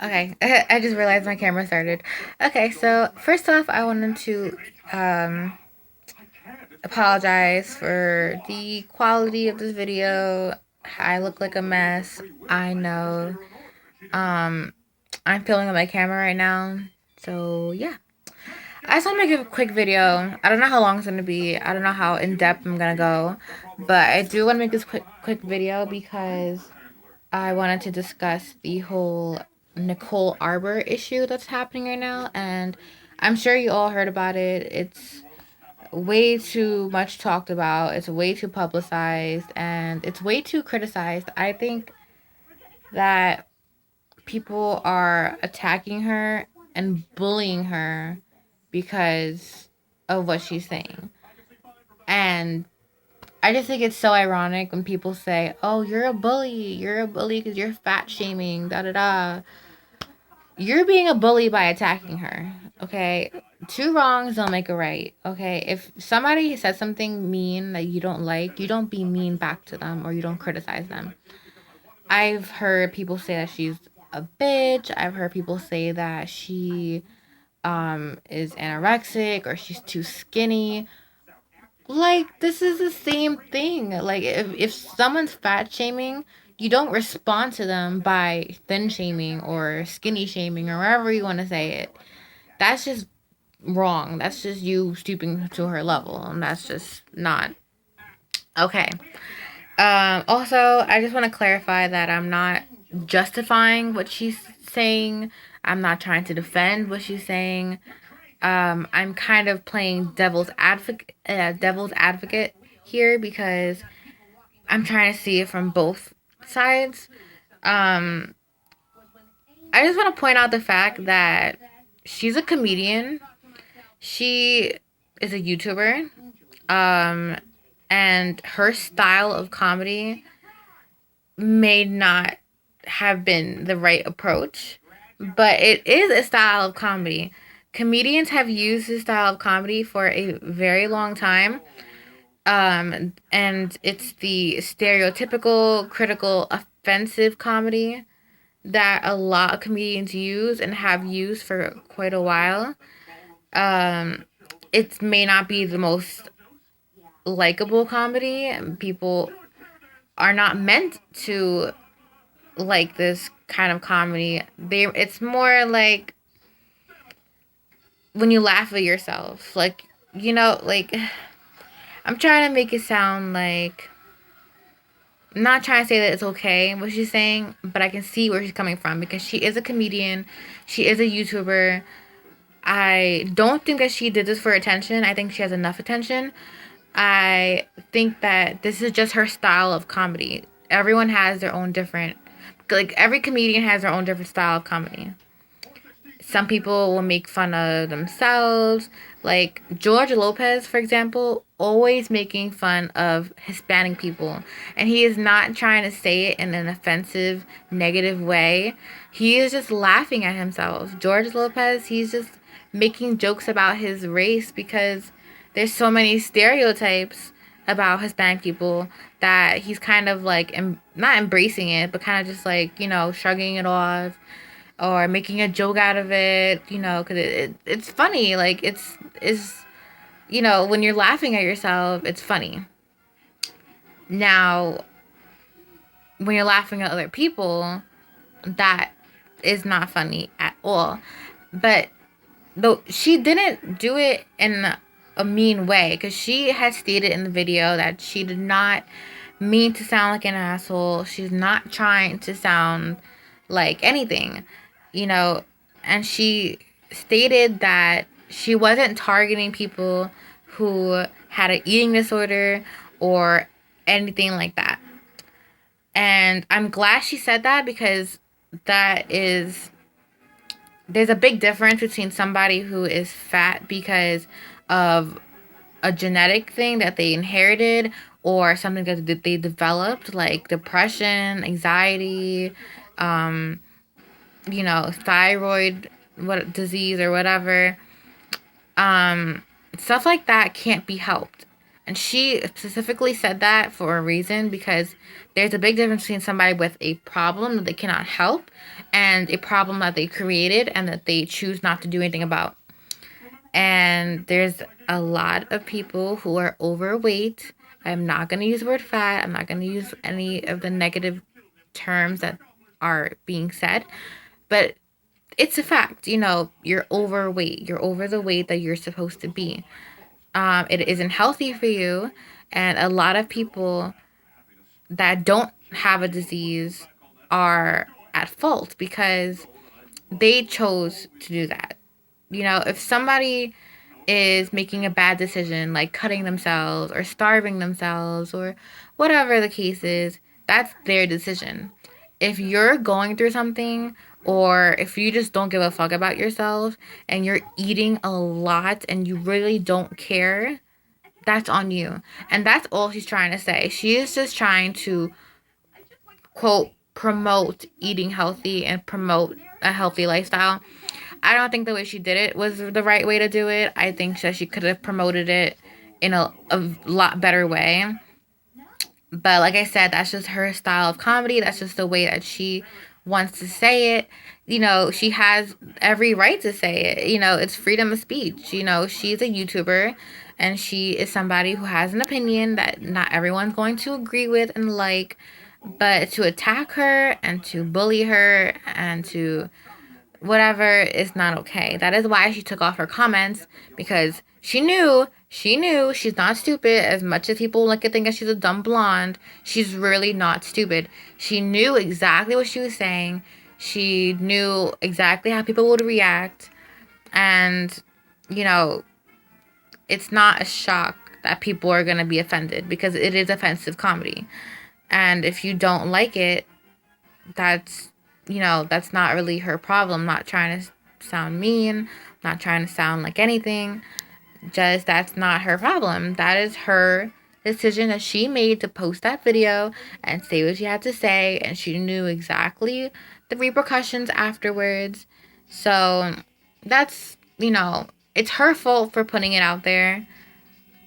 Okay, I just realized my camera started. Okay, so first off, I wanted to um, apologize for the quality of this video. I look like a mess. I know. Um, I'm filming with my camera right now, so yeah. I just want to make a quick video. I don't know how long it's gonna be. I don't know how in depth I'm gonna go, but I do want to make this quick video because I wanted to discuss the whole Nicole Arbour issue that's happening right now, and I'm sure you all heard about it. It's way too much talked about, it's way too publicized, and it's way too criticized. I think that people are attacking her and bullying her because of what she's saying. And I just think it's so ironic when people say, "Oh, you're a bully. You're a bully because you're fat shaming." Da da da. You're being a bully by attacking her. Okay, two wrongs don't make a right. Okay, if somebody says something mean that you don't like, you don't be mean back to them or you don't criticize them. I've heard people say that she's a bitch. I've heard people say that she is anorexic or she's too skinny. Like, this is the same thing. Like, if someone's fat shaming, you don't respond to them by thin shaming or skinny shaming or wherever you want to say it. That's just wrong. That's just you stooping to her level, and that's just not okay. Also, I just want to clarify that I'm not justifying what she's saying. I'm not trying to defend what she's saying. I'm kind of playing devil's advocate here because I'm trying to see it from both sides. Um, I just want to point out the fact that she's a comedian. She is a YouTuber. Um, and her style of comedy may not have been the right approach, but it is a style of comedy. Comedians have used this style of comedy for a very long time. And it's the stereotypical, critical, offensive comedy that a lot of comedians use and have used for quite a while. Um, it may not be the most likable comedy. People are not meant to like this kind of comedy. It's more like when you laugh at yourself. Like, like I'm trying to make it sound like I'm not trying to say that it's okay what she's saying, but I can see where she's coming from because she is a comedian, she is a YouTuber. I don't think that she did this for attention. I think she has enough attention. I think that this is just her style of comedy. Everyone has their own different, like every comedian has their own different style of comedy. Some people will make fun of themselves, like George Lopez, for example, always making fun of Hispanic people. And he is not trying to say it in an offensive, negative way. He is just laughing at himself. George Lopez, he's just making jokes about his race because there's so many stereotypes about Hispanic people that he's kind of like not embracing it, but kind of just like, shrugging it off or making a joke out of it, because it's funny. Like, it's when you're laughing at yourself, it's funny. Now, when you're laughing at other people, that is not funny at all. But though she didn't do it in a mean way, because she had stated in the video that she did not mean to sound like an asshole. She's not trying to sound like anything, you know, and she stated that she wasn't targeting people who had an eating disorder or anything like that. And I'm glad she said that because that is there's a big difference between somebody who is fat because of a genetic thing that they inherited or something that they developed, like depression, anxiety, um, thyroid disease or whatever. Stuff like that can't be helped. And she specifically said that for a reason, because there's a big difference between somebody with a problem that they cannot help and a problem that they created and that they choose not to do anything about. And there's a lot of people who are overweight. I'm not going to use the word fat. I'm not going to use any of the negative terms that are being said. But it's a fact. You're overweight. You're over the weight that you're supposed to be. It isn't healthy for you. And a lot of people that don't have a disease are at fault because they chose to do that. If somebody is making a bad decision, like cutting themselves or starving themselves or whatever the case is, that's their decision. If you're going through something, or if you just don't give a fuck about yourself and you're eating a lot and you really don't care, that's on you. And that's all she's trying to say. She is just trying to, quote, promote eating healthy and promote a healthy lifestyle. I don't think the way she did it was the right way to do it. I think that she could have promoted it in a lot better way. But like I said, that's just her style of comedy. That's just the way that she wants to say it. She has every right to say it. It's freedom of speech. She's a YouTuber and she is somebody who has an opinion that not everyone's going to agree with and like. But to attack her and to bully her and to whatever is not okay. That is why she took off her comments, because she knew she's not stupid. As much as people like to think that she's a dumb blonde, she's really not stupid. She knew exactly what she was saying. She knew exactly how people would react. And, it's not a shock that people are going to be offended, because it is offensive comedy. And if you don't like it, that's not really her problem. Not trying to sound mean, not trying to sound like anything. Just, that's not her problem. That is her decision that she made to post that video and say what she had to say, and she knew exactly the repercussions afterwards. So that's, it's her fault for putting it out there,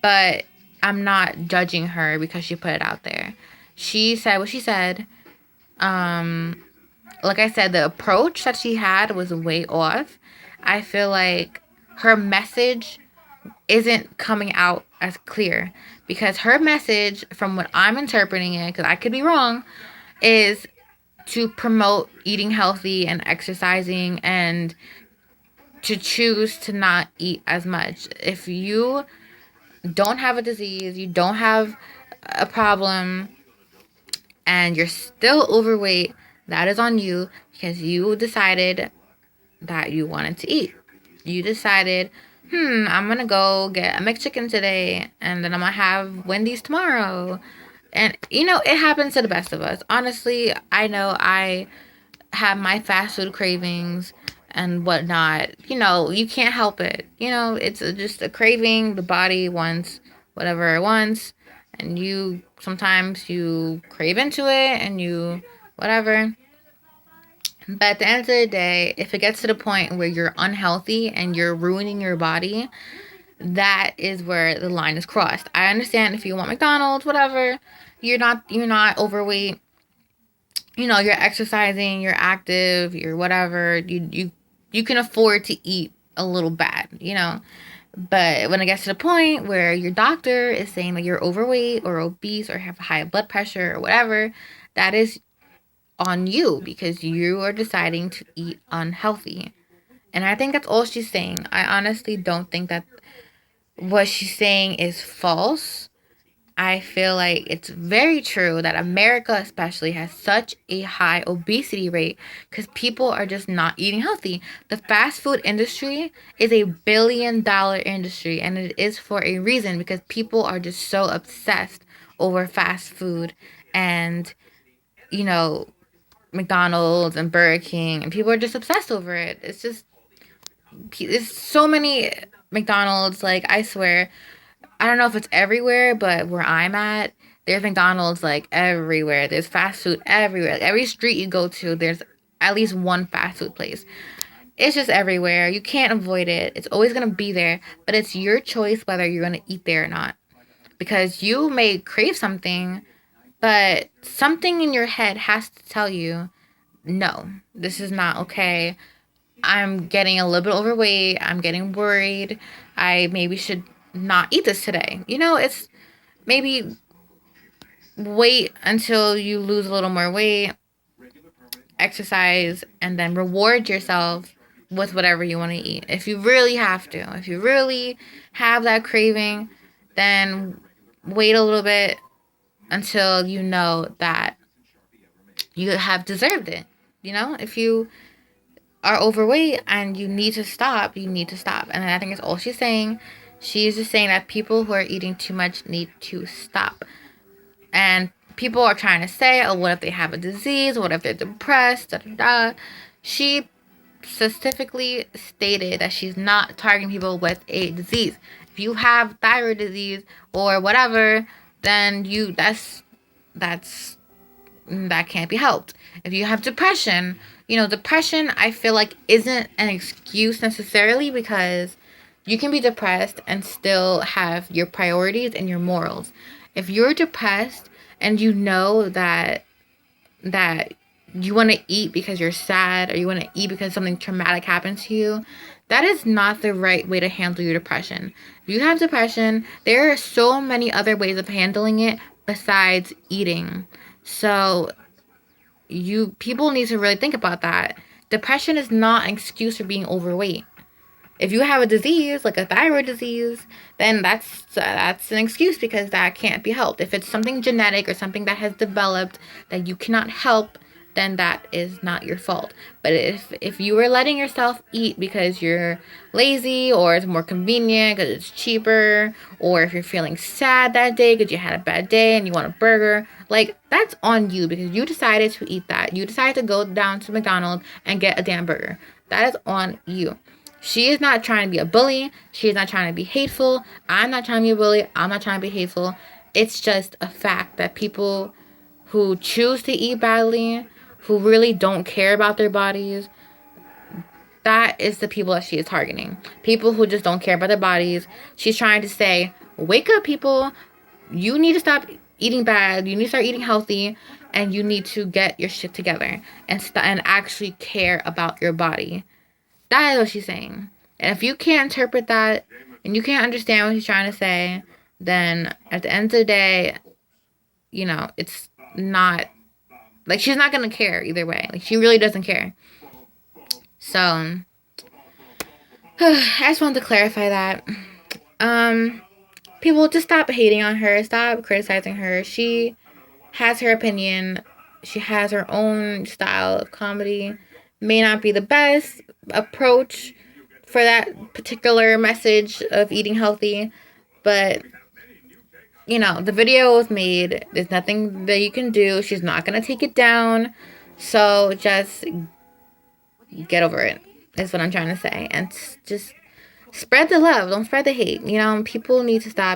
but I'm not judging her because she put it out there. She said what she said. Like I said, the approach that she had was way off. I feel like her message isn't coming out as clear, because her message, from what I'm interpreting it, because I could be wrong, is to promote eating healthy and exercising and to choose to not eat as much. If you don't have a disease, you don't have a problem, and you're still overweight, that is on you, because you decided that you wanted to eat. You decided, I'm going to go get a McChicken today, and then I'm going to have Wendy's tomorrow. And, it happens to the best of us. Honestly, I know I have my fast food cravings and whatnot. You can't help it. It's just a craving. The body wants whatever it wants. And sometimes you crave into it and you whatever. But at the end of the day, if it gets to the point where you're unhealthy and you're ruining your body, that is where the line is crossed. I understand if you want McDonald's, whatever, you're not overweight, you're exercising, you're active, you're whatever, you can afford to eat a little bad, But when it gets to the point where your doctor is saying that you're overweight or obese or have high blood pressure or whatever, that is on you, because you are deciding to eat unhealthy. And I think that's all she's saying. I honestly don't think that what she's saying is false. I feel like it's very true that America especially has such a high obesity rate because people are just not eating healthy. The fast food industry is a $1 billion industry, and it is for a reason, because people are just so obsessed over fast food and, McDonald's and Burger King, and people are just obsessed over it. It's so many McDonald's, like, I swear, I don't know if it's everywhere, but where I'm at, there's McDonald's, like, everywhere. There's fast food everywhere. Like, every street you go to, there's at least one fast food place. It's just everywhere. You can't avoid it. It's always going to be there, but it's your choice whether you're going to eat there or not. because you may crave something, but something in your head has to tell you, no, this is not okay. I'm getting a little bit overweight. I'm getting worried. I maybe should not eat this today. It's maybe wait until you lose a little more weight, exercise, and then reward yourself with whatever you want to eat. If you really have to, if you really have that craving, then wait a little bit until you know that you have deserved it. If you are overweight and you need to stop, you need to stop. And I think it's all she's saying. She's just saying that people who are eating too much need to stop. And people are trying to say, oh, what if they have a disease? What if they're depressed? Da, da, da. She specifically stated that she's not targeting people with a disease. If you have thyroid disease or whatever, then that can't be helped. If you have depression, depression I feel like isn't an excuse necessarily, because you can be depressed and still have your priorities and your morals. If you're depressed and you know that you want to eat because you're sad, or you want to eat because something traumatic happened to you, that is not the right way to handle your depression. If you have depression, there are so many other ways of handling it besides eating. So people need to really think about that. Depression is not an excuse for being overweight. If you have a disease like a thyroid disease, then that's an excuse, because that can't be helped. If it's something genetic or something that has developed that you cannot help, then that is not your fault. But if you are letting yourself eat because you're lazy, or it's more convenient because it's cheaper, or if you're feeling sad that day because you had a bad day and you want a burger, like, that's on you, because you decided to eat that. You decided to go down to McDonald's and get a damn burger. That is on you. She is not trying to be a bully. She is not trying to be hateful. I'm not trying to be a bully. I'm not trying to be hateful. It's just a fact that people who choose to eat badly, who really don't care about their bodies, that is the people that she is targeting. People who just don't care about their bodies. She's trying to say, wake up, people. You need to stop eating bad. You need to start eating healthy. And you need to get your shit together and actually care about your body. That is what she's saying. And if you can't interpret that and you can't understand what she's trying to say, then at the end of the day, it's not, like, she's not going to care either way. Like, she really doesn't care. So, I just wanted to clarify that. People, just stop hating on her. Stop criticizing her. She has her opinion. She has her own style of comedy. May not be the best approach for that particular message of eating healthy, but the video was made. There's nothing that you can do. She's not gonna take it down, so just get over it, is what I'm trying to say. And just spread the love, don't spread the hate. People need to stop